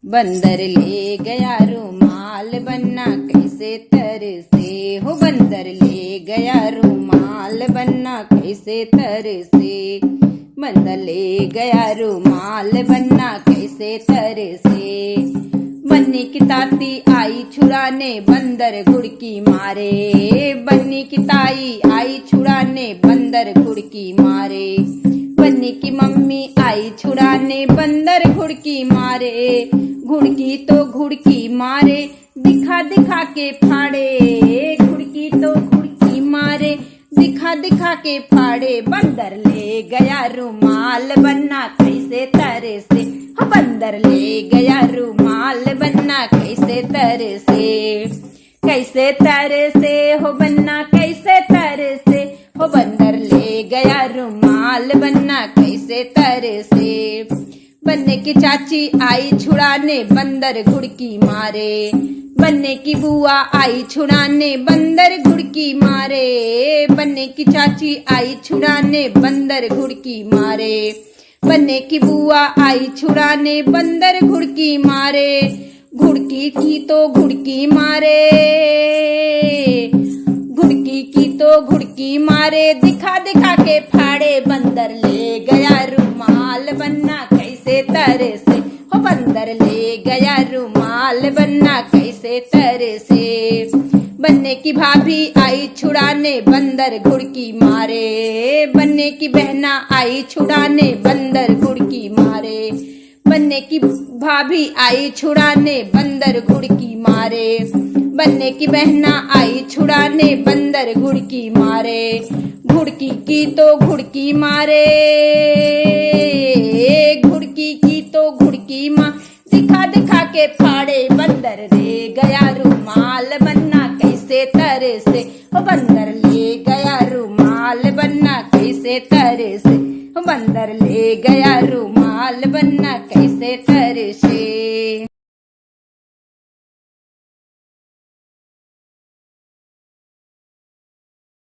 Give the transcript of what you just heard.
बंदर ले गया रुमाल बनना कैसे तरसे हो। बंदर ले गया रुमाल बनना कैसे तरसे। बंदर ले गया रुमाल बनना कैसे तरसे। बन्नी की ताती आई छुड़ाने बंदर घुड़की मारे। बन्नी की ताई आई छुड़ाने बंदर घुड़की मारे। बन्नी की मम्मी आई छुड़ाने बंदर घुड़की मारे। घुड़की तो घुड़की मारे दिखा दिखा के फाड़े। घुड़की तो घुड़की मारे दिखा दिखा के फाड़े। बंदर ले गया रुमाल बनना कैसे तरसे हो। बंदर ले गया रुमाल बनना कैसे तरसे। कैसे तरसे हो बनना कैसे तरसे हो। बंदर ले गया रुमाल बनना कैसे तरसे। बन्ने की चाची आई छुड़ाने बंदर घुड़की मारे। बन्ने की बुआ आई छुड़ाने बंदर घुड़की मारे। बन्ने की चाची आई छुड़ाने बंदर घुड़की मारे। बन्ने की बुआ आई छुड़ाने बंदर घुड़की मारे। घुड़की की तो घुड़की मारे। घुड़की की तो घुड़की मारे दिखा दिखा के फाड़े। बंदर ले गया रुमाल बनना कैसे तरसे हो। बंदर ले गया रुमाल बनना कैसे तरसे। बन्ने की भाभी आई छुड़ाने बंदर घुड़की मारे। बन्ने की बहना आई छुड़ाने बंदर घुड़की मारे। बन्ने की भाभी आई छुड़ाने बंदर घुड़की मारे। बन्ने की बहना आई छुड़ाने बंदर घुड़की मारे। घुड़की की तो घुड़की मारे। घुड़की की तो घुड़की मार दिखा दिखा के फाड़े। बंदर ले गया रुमाल बनना कैसे तरसे हो। बंदर ले गया रुमाल बनना कैसे तरसे हो। बंदर ले गया रुमाल बनना कैसे तरसे।